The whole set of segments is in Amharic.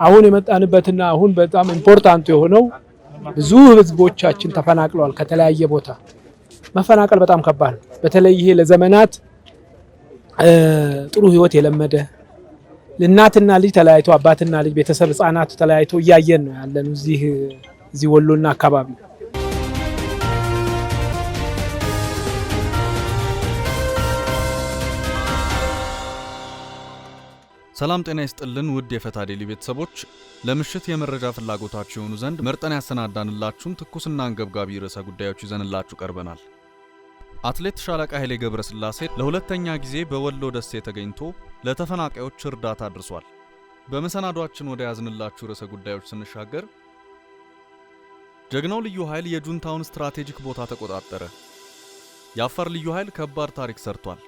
አሁን የመጣንበትና አሁን በጣም ኢምፖርታንት የሆነው ብዙ ህዝቦቻችን ተፈናቅለዋል። ከተለያየ ቦታ መፈናቀል በጣም ከባድ ነው። በተለይ ይሄ ለዘመናት ጥሩ ህይወት የለመደ ለእናትና ልጅ ተለያይቶ አባትና ልጅ ቤተሰብ ህፃናት ተለያይቶ እያየን ነው ያለን እዚህ ወሎና አካባቢ። ሰላም ጤና ይስጥልን ውድ የፈታ ዴሊ ቤተሰቦች፣ ለምሽት የመረጃ ፍላጎታችሁ የሆኑ ዘንድ መርጠን ያሰናዳንላችሁን ትኩስና አንገብጋቢ ርዕሰ ጉዳዮች ይዘንላችሁ ቀርበናል። አትሌት ሻለቃ ኃይሌ ገብረስላሴ ለሁለተኛ ጊዜ በወሎ ደሴ ተገኝቶ ለተፈናቃዮች እርዳታ አድርሷል። በመሰናዷችን ወደ ያዝንላችሁ ርዕሰ ጉዳዮች ስንሻገር ጀግናው ልዩ ኃይል የጁንታውን ስትራቴጂክ ቦታ ተቆጣጠረ። የአፋር ልዩ ኃይል ከባድ ታሪክ ሰርቷል።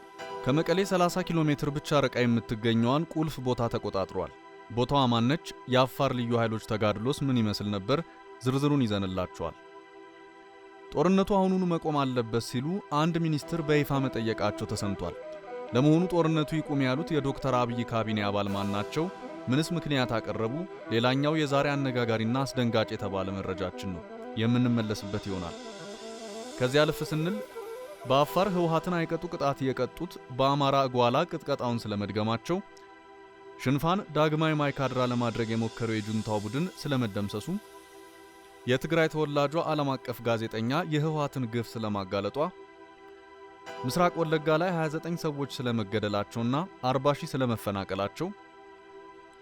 ከመቀሌ 30 ኪሎ ሜትር ብቻ ርቃ የምትገኘዋን ቁልፍ ቦታ ተቆጣጥሯል። ቦታዋ ማነች? የአፋር ልዩ ኃይሎች ተጋድሎስ ምን ይመስል ነበር? ዝርዝሩን ይዘንላችኋል። ጦርነቱ አሁኑኑ መቆም አለበት ሲሉ አንድ ሚኒስትር በይፋ መጠየቃቸው ተሰምቷል። ለመሆኑ ጦርነቱ ይቁም ያሉት የዶክተር አብይ ካቢኔ አባል ማን ናቸው? ምንስ ምክንያት አቀረቡ? ሌላኛው የዛሬ አነጋጋሪና አስደንጋጭ የተባለ መረጃችን ነው፣ የምንመለስበት ይሆናል። ከዚያ አለፍ ስንል በአፋር ህወሓትን አይቀጡ ቅጣት የቀጡት በአማራ ጓላ ቅጥቀጣውን ስለመድገማቸው፣ ሽንፋን ዳግማዊ ማይካድራ ለማድረግ የሞከረው የጁንታው ቡድን ስለመደምሰሱ፣ የትግራይ ተወላጇ ዓለም አቀፍ ጋዜጠኛ የህወሓትን ግፍ ስለማጋለጧ፣ ምስራቅ ወለጋ ላይ 29 ሰዎች ስለመገደላቸውና 40 ሺህ ስለመፈናቀላቸው፣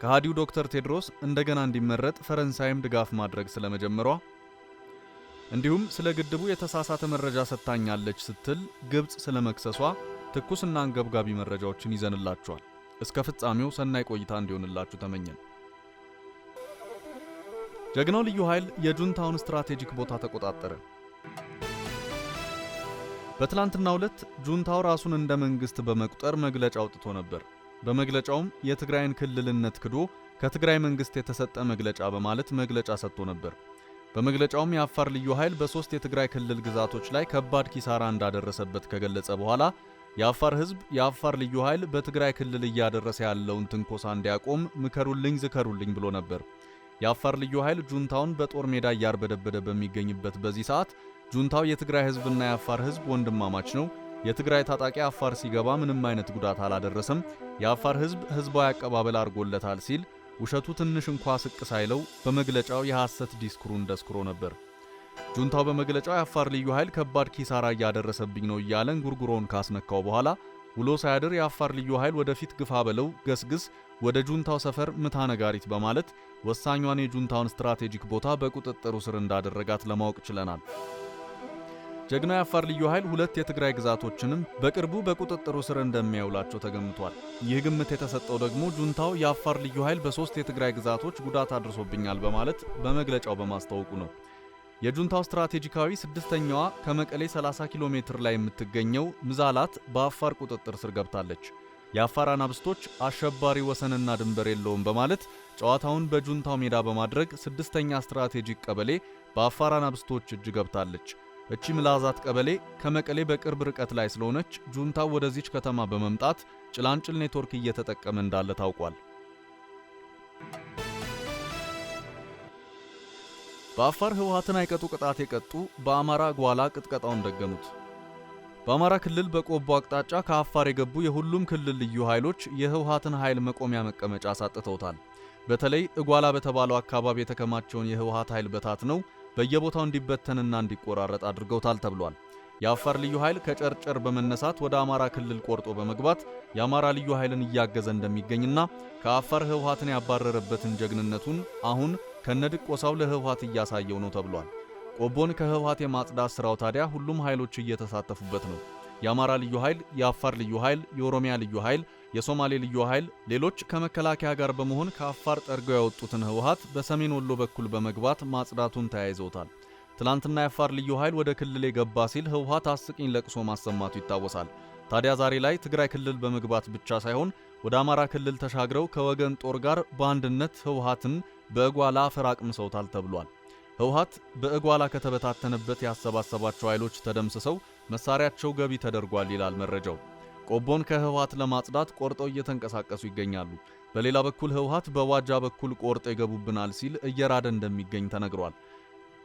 ከሃዲው ዶክተር ቴድሮስ እንደገና እንዲመረጥ ፈረንሳይም ድጋፍ ማድረግ ስለመጀመሯ፣ እንዲሁም ስለ ግድቡ የተሳሳተ መረጃ ሰጥታኛለች ስትል ግብጽ ስለመክሰሷ ትኩስና አንገብጋቢ መረጃዎችን ይዘንላችኋል። እስከ ፍጻሜው ሰናይ ቆይታ እንዲሆንላችሁ ተመኘን። ጀግናው ልዩ ኃይል የጁንታውን ስትራቴጂክ ቦታ ተቆጣጠረ። በትላንትናው ዕለት ጁንታው ራሱን እንደ መንግስት በመቁጠር መግለጫ አውጥቶ ነበር። በመግለጫውም የትግራይን ክልልነት ክዶ ከትግራይ መንግስት የተሰጠ መግለጫ በማለት መግለጫ ሰጥቶ ነበር። በመግለጫውም የአፋር ልዩ ኃይል በ3 የትግራይ ክልል ግዛቶች ላይ ከባድ ኪሳራ እንዳደረሰበት ከገለጸ በኋላ የአፋር ህዝብ የአፋር ልዩ ኃይል በትግራይ ክልል እያደረሰ ያለውን ትንኮሳ እንዲያቆም ምከሩልኝ ዝከሩልኝ ብሎ ነበር። የአፋር ልዩ ኃይል ጁንታውን በጦር ሜዳ እያርበደበደ በሚገኝበት በዚህ ሰዓት ጁንታው የትግራይ ህዝብና የአፋር ህዝብ ወንድማማች ነው፣ የትግራይ ታጣቂ አፋር ሲገባ ምንም አይነት ጉዳት አላደረሰም፣ የአፋር ህዝብ ህዝባዊ አቀባበል አድርጎለታል ሲል ውሸቱ ትንሽ እንኳ ስቅ ሳይለው በመግለጫው የሐሰት ዲስኩሩን ደስክሮ ነበር። ጁንታው በመግለጫው የአፋር ልዩ ኃይል ከባድ ኪሳራ እያደረሰብኝ ነው እያለን ጉርጉሮውን ካስነካው በኋላ ውሎ ሳያድር የአፋር ልዩ ኃይል ወደፊት ግፋ በለው ገስግስ ወደ ጁንታው ሰፈር ምታ ነጋሪት በማለት ወሳኛዋን የጁንታውን ስትራቴጂክ ቦታ በቁጥጥሩ ስር እንዳደረጋት ለማወቅ ችለናል። ጀግናው የአፋር ልዩ ኃይል 2 የትግራይ ግዛቶችንም በቅርቡ በቁጥጥሩ ስር እንደሚያውላቸው ተገምቷል። ይህ ግምት የተሰጠው ደግሞ ጁንታው የአፋር ልዩ ኃይል በ3 የትግራይ ግዛቶች ጉዳት አድርሶብኛል በማለት በመግለጫው በማስታወቁ ነው። የጁንታው ስትራቴጂካዊ 6ኛዋ ከመቀሌ 30 ኪሎ ሜትር ላይ የምትገኘው ምዛላት በአፋር ቁጥጥር ስር ገብታለች። የአፋር አናብስቶች አሸባሪ ወሰንና ድንበር የለውም በማለት ጨዋታውን በጁንታው ሜዳ በማድረግ 6ኛ ስትራቴጂክ ቀበሌ በአፋር አናብስቶች እጅ ገብታለች። እቺ ምላዛት ቀበሌ ከመቀሌ በቅርብ ርቀት ላይ ስለሆነች ጁንታው ወደዚች ከተማ በመምጣት ጭላንጭል ኔትወርክ እየተጠቀመ እንዳለ ታውቋል። በአፋር ህወሓትን አይቀጡ ቅጣት የቀጡ በአማራ ጓላ ቅጥቀጣውን ደገሙት። በአማራ ክልል በቆቦ አቅጣጫ ከአፋር የገቡ የሁሉም ክልል ልዩ ኃይሎች የህወሓትን ኃይል መቆሚያ መቀመጫ አሳጥተውታል። በተለይ እጓላ በተባለው አካባቢ የተከማቸውን የህወሓት ኃይል በታትነው በየቦታው እንዲበተንና እንዲቆራረጥ አድርገውታል ተብሏል። የአፋር ልዩ ኃይል ከጨርጨር በመነሳት ወደ አማራ ክልል ቆርጦ በመግባት የአማራ ልዩ ኃይልን እያገዘ እንደሚገኝና ከአፋር ህወሓትን ያባረረበትን ጀግንነቱን አሁን ከነድቆሳው ለህወሓት እያሳየው ነው ተብሏል። ቆቦን ከህወሓት የማጽዳት ስራው ታዲያ ሁሉም ኃይሎች እየተሳተፉበት ነው። የአማራ ልዩ ኃይል፣ የአፋር ልዩ ኃይል፣ የኦሮሚያ ልዩ ኃይል፣ የሶማሌ ልዩ ኃይል፣ ሌሎች ከመከላከያ ጋር በመሆን ከአፋር ጠርገው ያወጡትን ህወሓት በሰሜን ወሎ በኩል በመግባት ማጽዳቱን ተያይዘውታል። ትላንትና የአፋር ልዩ ኃይል ወደ ክልል የገባ ሲል ህወሓት አስቂኝ ለቅሶ ማሰማቱ ይታወሳል። ታዲያ ዛሬ ላይ ትግራይ ክልል በመግባት ብቻ ሳይሆን ወደ አማራ ክልል ተሻግረው ከወገን ጦር ጋር በአንድነት ህወሓትን በእጓላ አፈራቅምሰውታል ተብሏል። ህወሓት በእጓላ ከተበታተነበት ያሰባሰባቸው ኃይሎች ተደምስሰው መሳሪያቸው ገቢ ተደርጓል ይላል መረጃው። ቆቦን ከህወሓት ለማጽዳት ቆርጠው እየተንቀሳቀሱ ይገኛሉ። በሌላ በኩል ህወሓት በዋጃ በኩል ቆርጦ ይገቡብናል ሲል እየራደ እንደሚገኝ ተነግሯል።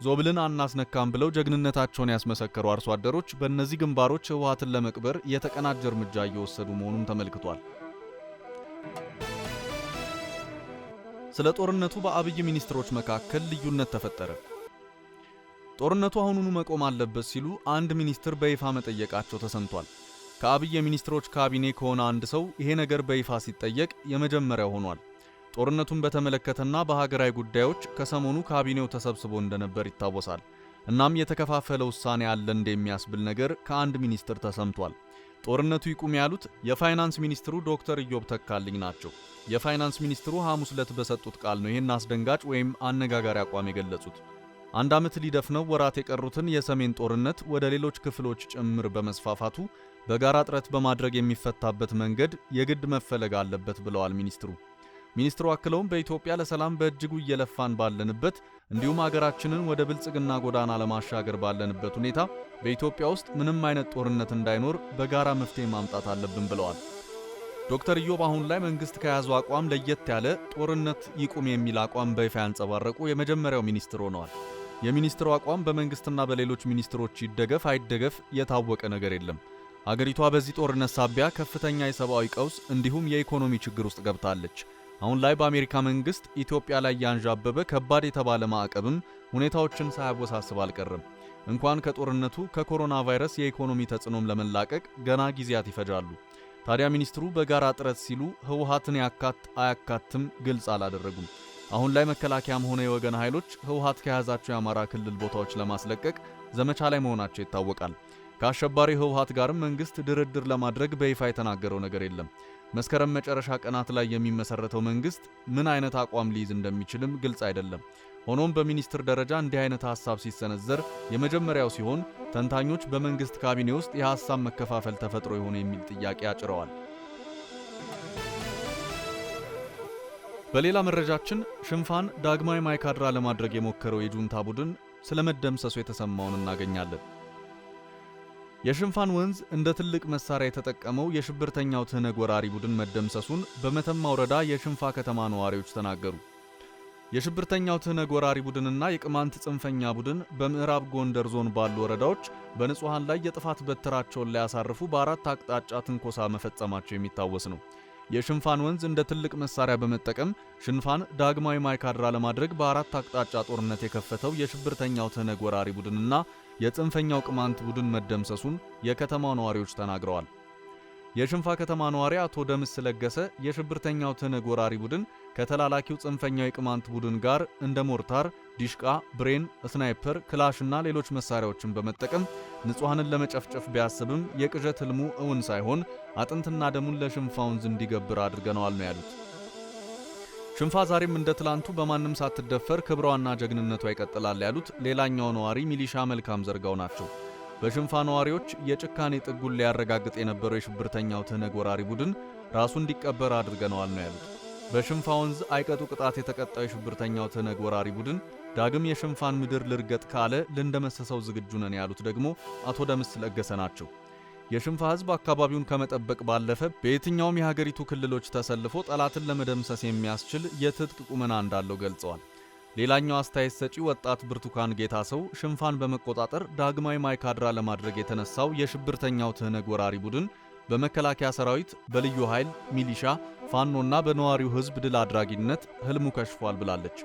ዞብልን አናስነካም ብለው ጀግንነታቸውን ያስመሰከሩ አርሶ አደሮች በእነዚህ ግንባሮች ህወሓትን ለመቅበር የተቀናጀ እርምጃ እየወሰዱ መሆኑን ተመልክቷል። ስለ ጦርነቱ በአብይ ሚኒስትሮች መካከል ልዩነት ተፈጠረ። ጦርነቱ አሁኑኑ መቆም አለበት ሲሉ አንድ ሚኒስትር በይፋ መጠየቃቸው ተሰምቷል። ከአብይ የሚኒስትሮች ካቢኔ ከሆነ አንድ ሰው ይሄ ነገር በይፋ ሲጠየቅ የመጀመሪያው ሆኗል። ጦርነቱን በተመለከተና በሀገራዊ ጉዳዮች ከሰሞኑ ካቢኔው ተሰብስቦ እንደነበር ይታወሳል። እናም የተከፋፈለ ውሳኔ አለ እንደሚያስብል ነገር ከአንድ ሚኒስትር ተሰምቷል። ጦርነቱ ይቁም ያሉት የፋይናንስ ሚኒስትሩ ዶክተር ኢዮብ ተካልኝ ናቸው። የፋይናንስ ሚኒስትሩ ሐሙስ ዕለት በሰጡት ቃል ነው ይህን አስደንጋጭ ወይም አነጋጋሪ አቋም የገለጹት። አንድ ዓመት ሊደፍነው ወራት የቀሩትን የሰሜን ጦርነት ወደ ሌሎች ክፍሎች ጭምር በመስፋፋቱ በጋራ ጥረት በማድረግ የሚፈታበት መንገድ የግድ መፈለግ አለበት ብለዋል ሚኒስትሩ። ሚኒስትሩ አክለውም በኢትዮጵያ ለሰላም በእጅጉ እየለፋን ባለንበት እንዲሁም ሀገራችንን ወደ ብልጽግና ጎዳና ለማሻገር ባለንበት ሁኔታ በኢትዮጵያ ውስጥ ምንም አይነት ጦርነት እንዳይኖር በጋራ መፍትሄ ማምጣት አለብን ብለዋል። ዶክተር ኢዮብ አሁን ላይ መንግስት ከያዘው አቋም ለየት ያለ ጦርነት ይቁም የሚል አቋም በይፋ ያንጸባረቁ የመጀመሪያው ሚኒስትር ሆነዋል። የሚኒስትሩ አቋም በመንግስትና በሌሎች ሚኒስትሮች ይደገፍ አይደገፍ የታወቀ ነገር የለም። አገሪቷ በዚህ ጦርነት ሳቢያ ከፍተኛ የሰብአዊ ቀውስ እንዲሁም የኢኮኖሚ ችግር ውስጥ ገብታለች። አሁን ላይ በአሜሪካ መንግስት ኢትዮጵያ ላይ ያንዣበበ ከባድ የተባለ ማዕቀብም ሁኔታዎችን ሳያወሳስብ አልቀረም። እንኳን ከጦርነቱ ከኮሮና ቫይረስ የኢኮኖሚ ተጽዕኖም ለመላቀቅ ገና ጊዜያት ይፈጃሉ። ታዲያ ሚኒስትሩ በጋራ ጥረት ሲሉ ህወሓትን አያካትም ግልጽ አላደረጉም። አሁን ላይ መከላከያም ሆነ የወገን ኃይሎች ህወሓት ከያዛቸው የአማራ ክልል ቦታዎች ለማስለቀቅ ዘመቻ ላይ መሆናቸው ይታወቃል። ከአሸባሪ ህወሓት ጋርም መንግስት ድርድር ለማድረግ በይፋ የተናገረው ነገር የለም። መስከረም መጨረሻ ቀናት ላይ የሚመሰረተው መንግስት ምን አይነት አቋም ሊይዝ እንደሚችልም ግልጽ አይደለም። ሆኖም በሚኒስትር ደረጃ እንዲህ አይነት ሐሳብ ሲሰነዘር የመጀመሪያው ሲሆን ተንታኞች በመንግስት ካቢኔ ውስጥ የሐሳብ መከፋፈል ተፈጥሮ የሆነ የሚል ጥያቄ አጭረዋል። በሌላ መረጃችን ሽንፋን ዳግማዊ ማይካድራ ለማድረግ የሞከረው የጁንታ ቡድን ስለመደምሰሱ የተሰማውን እናገኛለን። የሽንፋን ወንዝ እንደ ትልቅ መሳሪያ የተጠቀመው የሽብርተኛው ትህነግ ወራሪ ቡድን መደምሰሱን በመተማ ወረዳ የሽንፋ ከተማ ነዋሪዎች ተናገሩ። የሽብርተኛው ትህነግ ወራሪ ቡድንና የቅማንት ጽንፈኛ ቡድን በምዕራብ ጎንደር ዞን ባሉ ወረዳዎች በንጹሃን ላይ የጥፋት በትራቸውን ሊያሳርፉ በአራት አቅጣጫ ትንኮሳ መፈጸማቸው የሚታወስ ነው። የሽንፋን ወንዝ እንደ ትልቅ መሳሪያ በመጠቀም ሽንፋን ዳግማዊ ማይካድራ ለማድረግ በአራት አቅጣጫ ጦርነት የከፈተው የሽብርተኛው ትህነግ ወራሪ ቡድንና የጽንፈኛው ቅማንት ቡድን መደምሰሱን የከተማው ነዋሪዎች ተናግረዋል። የሽንፋ ከተማ ነዋሪ አቶ ደምስ ለገሰ የሽብርተኛው ትህነግ ወራሪ ቡድን ከተላላኪው ጽንፈኛው የቅማንት ቡድን ጋር እንደ ሞርታር፣ ዲሽቃ፣ ብሬን፣ ስናይፐር፣ ክላሽና ሌሎች መሳሪያዎችን በመጠቀም ንጹሃንን ለመጨፍጨፍ ቢያስብም የቅዠት ህልሙ እውን ሳይሆን አጥንትና ደሙን ለሽንፋ ወንዝ እንዲገብር አድርገነዋል ነው ያሉት። ሽንፋ ዛሬም እንደ ትላንቱ በማንም ሳትደፈር ክብሯና ጀግንነቷ ይቀጥላል ያሉት ሌላኛው ነዋሪ ሚሊሻ መልካም ዘርጋው ናቸው። በሽንፋ ነዋሪዎች የጭካኔ ጥጉን ሊያረጋግጥ የነበረው የሽብርተኛው ትህነግ ወራሪ ቡድን ራሱ እንዲቀበር አድርገነዋል ነው ያሉት። በሽንፋ ወንዝ አይቀጡ ቅጣት የተቀጣው የሽብርተኛው ትህነግ ወራሪ ቡድን ዳግም የሽንፋን ምድር ልርገጥ ካለ ልንደመሰሰው ዝግጁ ነን ያሉት ደግሞ አቶ ደምስ ለገሰ ናቸው። የሽንፋ ህዝብ አካባቢውን ከመጠበቅ ባለፈ በየትኛውም የሀገሪቱ ክልሎች ተሰልፎ ጠላትን ለመደምሰስ የሚያስችል የትጥቅ ቁመና እንዳለው ገልጸዋል። ሌላኛው አስተያየት ሰጪ ወጣት ብርቱካን ጌታ ሰው ሽንፋን በመቆጣጠር ዳግማዊ ማይካድራ ለማድረግ የተነሳው የሽብርተኛው ትህነግ ወራሪ ቡድን በመከላከያ ሰራዊት፣ በልዩ ኃይል፣ ሚሊሻ፣ ፋኖና በነዋሪው ህዝብ ድል አድራጊነት ህልሙ ከሽፏል ብላለች።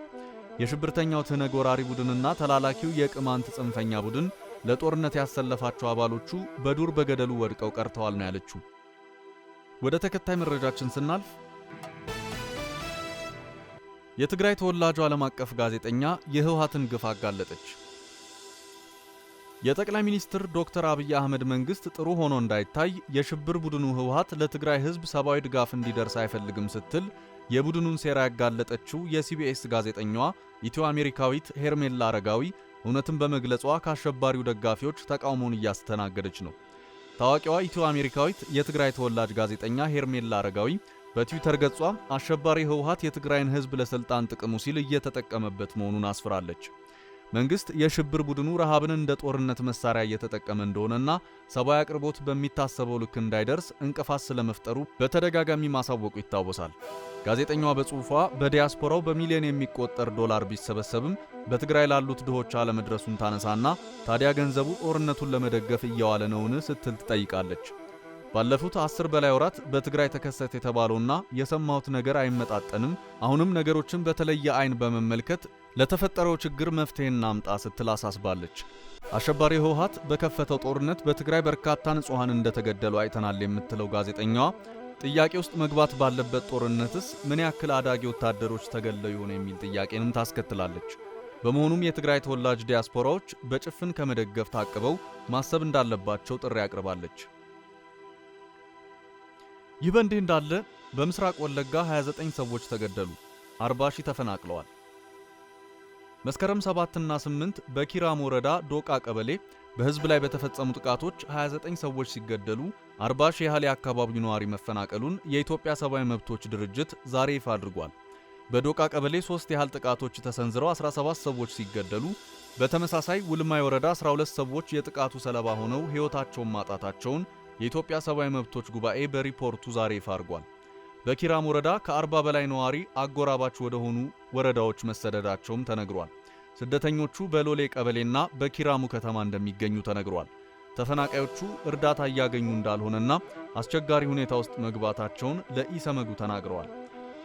የሽብርተኛው ትህነግ ወራሪ ቡድንና ተላላኪው የቅማንት ጽንፈኛ ቡድን ለጦርነት ያሰለፋቸው አባሎቹ በዱር በገደሉ ወድቀው ቀርተዋል ነው ያለችው። ወደ ተከታይ መረጃችን ስናልፍ የትግራይ ተወላጁ ዓለም አቀፍ ጋዜጠኛ የህወሓትን ግፍ አጋለጠች። የጠቅላይ ሚኒስትር ዶክተር አብይ አህመድ መንግስት ጥሩ ሆኖ እንዳይታይ የሽብር ቡድኑ ህወሓት ለትግራይ ህዝብ ሰብአዊ ድጋፍ እንዲደርስ አይፈልግም ስትል የቡድኑን ሴራ ያጋለጠችው የሲቢኤስ ጋዜጠኛዋ ኢትዮ አሜሪካዊት ሄርሜላ አረጋዊ እውነትን በመግለጿ ከአሸባሪው ደጋፊዎች ተቃውሞን እያስተናገደች ነው። ታዋቂዋ ኢትዮ አሜሪካዊት የትግራይ ተወላጅ ጋዜጠኛ ሄርሜላ አረጋዊ በትዊተር ገጿ አሸባሪ ህወሓት የትግራይን ህዝብ ለስልጣን ጥቅሙ ሲል እየተጠቀመበት መሆኑን አስፍራለች። መንግስት የሽብር ቡድኑ ረሃብን እንደ ጦርነት መሳሪያ እየተጠቀመ እንደሆነና ሰብአዊ አቅርቦት በሚታሰበው ልክ እንዳይደርስ እንቅፋት ስለመፍጠሩ በተደጋጋሚ ማሳወቁ ይታወሳል። ጋዜጠኛዋ በጽሑፏ በዲያስፖራው በሚሊዮን የሚቆጠር ዶላር ቢሰበሰብም በትግራይ ላሉት ድሆች አለመድረሱን ታነሳና ታዲያ ገንዘቡ ጦርነቱን ለመደገፍ እየዋለ ነውን ስትል ትጠይቃለች። ባለፉት 10 በላይ ወራት በትግራይ ተከሰተ የተባለውና የሰማሁት ነገር አይመጣጠንም፣ አሁንም ነገሮችን በተለየ አይን በመመልከት ለተፈጠረው ችግር መፍትሄ እናምጣ ስትል አሳስባለች። አሸባሪ ህወሓት በከፈተው ጦርነት በትግራይ በርካታ ንጹሃን እንደተገደሉ አይተናል የምትለው ጋዜጠኛዋ ጥያቄ ውስጥ መግባት ባለበት ጦርነትስ ምን ያክል አዳጊ ወታደሮች ተገለው ይሆን የሚል ጥያቄንም ታስከትላለች። በመሆኑም የትግራይ ተወላጅ ዲያስፖራዎች በጭፍን ከመደገፍ ታቅበው ማሰብ እንዳለባቸው ጥሪ አቅርባለች። ይህ በእንዲህ እንዳለ በምስራቅ ወለጋ 29 ሰዎች ተገደሉ፣ 40 ሺህ ተፈናቅለዋል። መስከረም 7 እና 8 በኪራም ወረዳ ዶቃ ቀበሌ በህዝብ ላይ በተፈጸሙ ጥቃቶች 29 ሰዎች ሲገደሉ 40 ሺህ ያህል የአካባቢው ነዋሪ መፈናቀሉን የኢትዮጵያ ሰብአዊ መብቶች ድርጅት ዛሬ ይፋ አድርጓል። በዶቃ ቀበሌ 3 ያህል ጥቃቶች ተሰንዝረው 17 ሰዎች ሲገደሉ በተመሳሳይ ውልማይ ወረዳ 12 ሰዎች የጥቃቱ ሰለባ ሆነው ሕይወታቸውን ማጣታቸውን የኢትዮጵያ ሰብአዊ መብቶች ጉባኤ በሪፖርቱ ዛሬ ይፋ አድርጓል። በኪራም ወረዳ ከ40 በላይ ነዋሪ አጎራባች ወደ ሆኑ ወረዳዎች መሰደዳቸውም ተነግሯል። ስደተኞቹ በሎሌ ቀበሌና በኪራሙ ከተማ እንደሚገኙ ተነግሯል። ተፈናቃዮቹ እርዳታ እያገኙ እንዳልሆነና አስቸጋሪ ሁኔታ ውስጥ መግባታቸውን ለኢሰመጉ ተናግረዋል።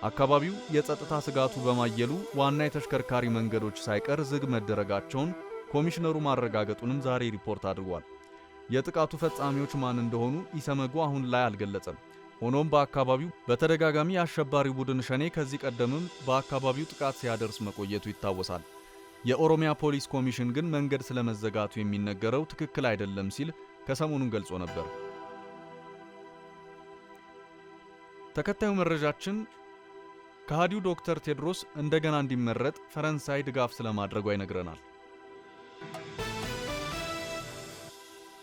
አካባቢው የጸጥታ ስጋቱ በማየሉ ዋና የተሽከርካሪ መንገዶች ሳይቀር ዝግ መደረጋቸውን ኮሚሽነሩ ማረጋገጡንም ዛሬ ሪፖርት አድርጓል። የጥቃቱ ፈጻሚዎች ማን እንደሆኑ ኢሰመጉ አሁን ላይ አልገለጸም። ሆኖም በአካባቢው በተደጋጋሚ የአሸባሪው ቡድን ሸኔ ከዚህ ቀደምም በአካባቢው ጥቃት ሲያደርስ መቆየቱ ይታወሳል። የኦሮሚያ ፖሊስ ኮሚሽን ግን መንገድ ስለመዘጋቱ የሚነገረው ትክክል አይደለም ሲል ከሰሞኑን ገልጾ ነበር። ተከታዩ መረጃችን ከሃዲው ዶክተር ቴድሮስ እንደገና እንዲመረጥ ፈረንሳይ ድጋፍ ስለማድረጓ ይነግረናል።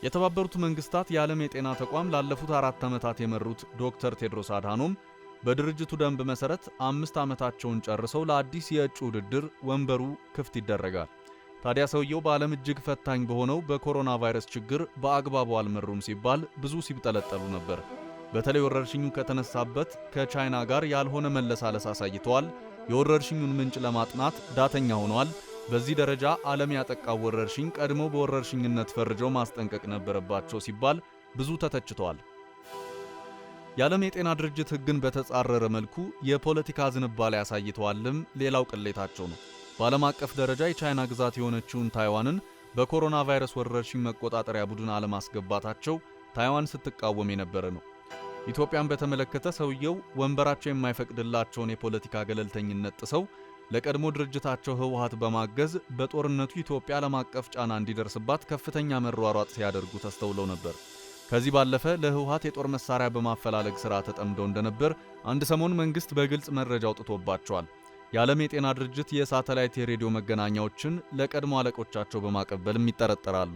የተባበሩት መንግስታት የዓለም የጤና ተቋም ላለፉት 4 ዓመታት የመሩት ዶክተር ቴድሮስ አድሃኖም በድርጅቱ ደንብ መሰረት 5 ዓመታቸውን ጨርሰው ለአዲስ የእጩ ውድድር ወንበሩ ክፍት ይደረጋል። ታዲያ ሰውየው በዓለም እጅግ ፈታኝ በሆነው በኮሮና ቫይረስ ችግር በአግባቡ አልመሩም ሲባል ብዙ ሲብጠለጠሉ ነበር። በተለይ ወረርሽኙ ከተነሳበት ከቻይና ጋር ያልሆነ መለሳለስ አሳይተዋል። የወረርሽኙን ምንጭ ለማጥናት ዳተኛ ሆነዋል። በዚህ ደረጃ ዓለም ያጠቃው ወረርሽኝ ቀድሞ በወረርሽኝነት ፈርጀው ማስጠንቀቅ ነበረባቸው ሲባል ብዙ ተተችተዋል። የዓለም የጤና ድርጅት ሕግን በተጻረረ መልኩ የፖለቲካ ዝንባሌ ያሳይተዋልም ሌላው ቅሌታቸው ነው። በዓለም አቀፍ ደረጃ የቻይና ግዛት የሆነችውን ታይዋንን በኮሮና ቫይረስ ወረርሽኝ መቆጣጠሪያ ቡድን አለማስገባታቸው ታይዋን ስትቃወም የነበረ ነው። ኢትዮጵያን በተመለከተ ሰውየው ወንበራቸው የማይፈቅድላቸውን የፖለቲካ ገለልተኝነት ጥሰው ለቀድሞ ድርጅታቸው ህወሓት በማገዝ በጦርነቱ ኢትዮጵያ ዓለም አቀፍ ጫና እንዲደርስባት ከፍተኛ መሯሯጥ ሲያደርጉ ተስተውለው ነበር። ከዚህ ባለፈ ለህወሓት የጦር መሳሪያ በማፈላለግ ሥራ ተጠምደው እንደነበር አንድ ሰሞን መንግስት በግልጽ መረጃ አውጥቶባቸዋል። የዓለም የጤና ድርጅት የሳተላይት የሬዲዮ መገናኛዎችን ለቀድሞ አለቆቻቸው በማቀበልም ይጠረጠራሉ።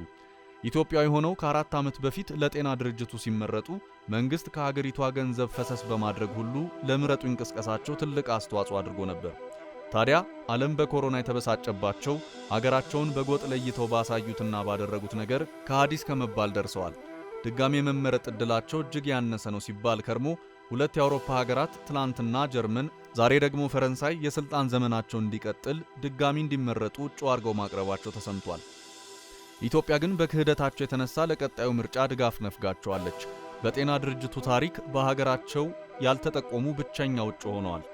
ኢትዮጵያዊ ሆነው ከ4 ዓመት በፊት ለጤና ድርጅቱ ሲመረጡ መንግስት ከሀገሪቷ ገንዘብ ፈሰስ በማድረግ ሁሉ ለምረጡ እንቅስቃሴያቸው ትልቅ አስተዋጽኦ አድርጎ ነበር። ታዲያ ዓለም በኮሮና የተበሳጨባቸው ሀገራቸውን በጎጥ ለይተው ባሳዩትና ባደረጉት ነገር ከሃዲስ ከመባል ደርሰዋል። ድጋሜ መመረጥ ዕድላቸው እጅግ ያነሰ ነው ሲባል ከርሞ 2 የአውሮፓ ሀገራት ትላንትና ጀርመን፣ ዛሬ ደግሞ ፈረንሳይ የስልጣን ዘመናቸው እንዲቀጥል ድጋሚ እንዲመረጡ እጩ አድርገው ማቅረባቸው ተሰምቷል። ኢትዮጵያ ግን በክህደታቸው የተነሳ ለቀጣዩ ምርጫ ድጋፍ ነፍጋቸዋለች። በጤና ድርጅቱ ታሪክ በሀገራቸው ያልተጠቆሙ ብቸኛ እጩ ሆነዋል።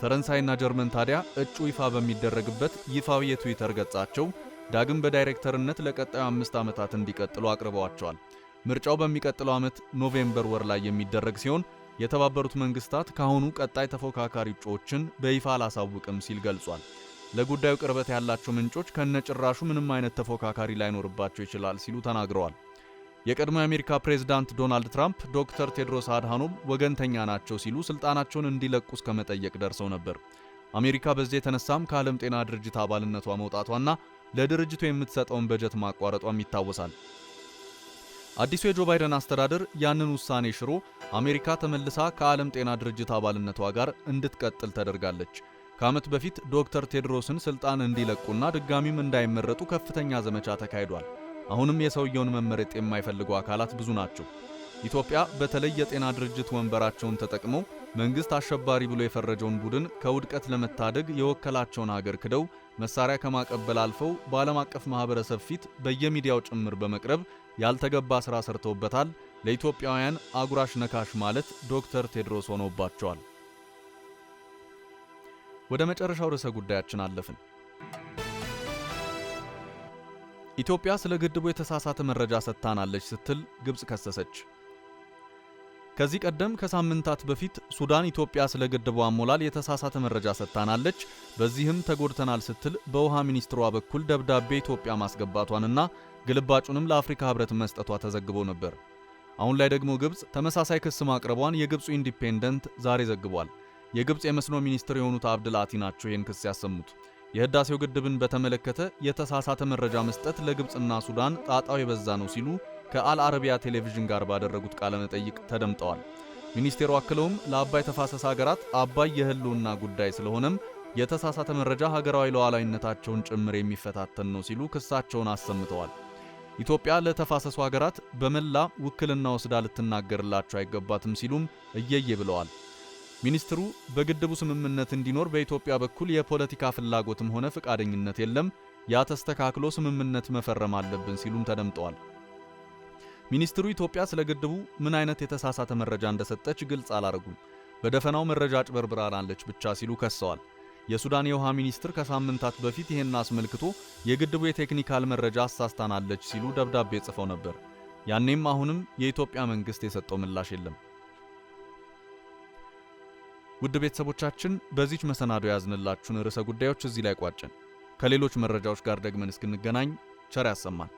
ፈረንሳይና ጀርመን ታዲያ እጩ ይፋ በሚደረግበት ይፋዊ የትዊተር ገጻቸው ዳግም በዳይሬክተርነት ለቀጣዩ 5 ዓመታት እንዲቀጥሉ አቅርበዋቸዋል። ምርጫው በሚቀጥለው ዓመት ኖቬምበር ወር ላይ የሚደረግ ሲሆን የተባበሩት መንግስታት ካሁኑ ቀጣይ ተፎካካሪ እጩዎችን በይፋ አላሳውቅም ሲል ገልጿል። ለጉዳዩ ቅርበት ያላቸው ምንጮች ከነጭራሹ ምንም አይነት ተፎካካሪ ላይኖርባቸው ይችላል ሲሉ ተናግረዋል። የቀድሞ የአሜሪካ ፕሬዝዳንት ዶናልድ ትራምፕ ዶክተር ቴድሮስ አድሃኖም ወገንተኛ ናቸው ሲሉ ስልጣናቸውን እንዲለቁ እስከ መጠየቅ ደርሰው ነበር። አሜሪካ በዚህ የተነሳም ከዓለም ጤና ድርጅት አባልነቷ መውጣቷና ለድርጅቱ የምትሰጠውን በጀት ማቋረጧም ይታወሳል። አዲሱ የጆ ባይደን አስተዳደር ያንን ውሳኔ ሽሮ አሜሪካ ተመልሳ ከዓለም ጤና ድርጅት አባልነቷ ጋር እንድትቀጥል ተደርጋለች። ከዓመት በፊት ዶክተር ቴድሮስን ስልጣን እንዲለቁና ድጋሚም እንዳይመረጡ ከፍተኛ ዘመቻ ተካሂዷል። አሁንም የሰውየውን መመረጥ የማይፈልጉ አካላት ብዙ ናቸው። ኢትዮጵያ በተለይ የጤና ድርጅት ወንበራቸውን ተጠቅመው መንግስት አሸባሪ ብሎ የፈረጀውን ቡድን ከውድቀት ለመታደግ የወከላቸውን ሀገር ክደው መሳሪያ ከማቀበል አልፈው በዓለም አቀፍ ማህበረሰብ ፊት በየሚዲያው ጭምር በመቅረብ ያልተገባ ስራ ሰርተውበታል። ለኢትዮጵያውያን አጉራሽ ነካሽ ማለት ዶክተር ቴድሮስ ሆነውባቸዋል። ወደ መጨረሻው ርዕሰ ጉዳያችን አለፍን። ኢትዮጵያ ስለ ግድቡ የተሳሳተ መረጃ ሰጥታናለች ስትል ግብጽ ከሰሰች። ከዚህ ቀደም ከሳምንታት በፊት ሱዳን ኢትዮጵያ ስለ ግድቡ አሞላል የተሳሳተ መረጃ ሰጥታናለች፣ በዚህም ተጎድተናል ስትል በውሃ ሚኒስትሯ በኩል ደብዳቤ ኢትዮጵያ ማስገባቷንና ግልባጩንም ለአፍሪካ ህብረት መስጠቷ ተዘግቦ ነበር። አሁን ላይ ደግሞ ግብጽ ተመሳሳይ ክስ ማቅረቧን የግብጹ ኢንዲፔንደንት ዛሬ ዘግቧል። የግብጽ የመስኖ ሚኒስትር የሆኑት አብድል አቲ ናቸው ይህን ክስ ያሰሙት። የህዳሴው ግድብን በተመለከተ የተሳሳተ መረጃ መስጠት ለግብጽና ሱዳን ጣጣው የበዛ ነው ሲሉ ከአልአረቢያ ቴሌቪዥን ጋር ባደረጉት ቃለ መጠይቅ ተደምጠዋል። ሚኒስቴሩ አክለውም ለአባይ ተፋሰስ ሀገራት አባይ የህልውና ጉዳይ ስለሆነም የተሳሳተ መረጃ ሀገራዊ ሉዓላዊነታቸውን ጭምር የሚፈታተን ነው ሲሉ ክሳቸውን አሰምተዋል። ኢትዮጵያ ለተፋሰሱ ሀገራት በመላ ውክልና ወስዳ ልትናገርላቸው አይገባትም ሲሉም እየየ ብለዋል። ሚኒስትሩ በግድቡ ስምምነት እንዲኖር በኢትዮጵያ በኩል የፖለቲካ ፍላጎትም ሆነ ፈቃደኝነት የለም፣ ያ ተስተካክሎ ስምምነት መፈረም አለብን ሲሉም ተደምጠዋል። ሚኒስትሩ ኢትዮጵያ ስለ ግድቡ ምን አይነት የተሳሳተ መረጃ እንደሰጠች ግልጽ አላረጉም። በደፈናው መረጃ አጭበርብራናለች ብቻ ሲሉ ከሰዋል። የሱዳን የውሃ ሚኒስትር ከሳምንታት በፊት ይሄን አስመልክቶ የግድቡ የቴክኒካል መረጃ አሳስታናለች ሲሉ ደብዳቤ ጽፈው ነበር። ያኔም አሁንም የኢትዮጵያ መንግስት የሰጠው ምላሽ የለም። ውድ ቤተሰቦቻችን በዚህች መሰናዶ ያዝንላችሁን ርዕሰ ጉዳዮች እዚህ ላይ ቋጨን። ከሌሎች መረጃዎች ጋር ደግመን እስክንገናኝ ቸር ያሰማን።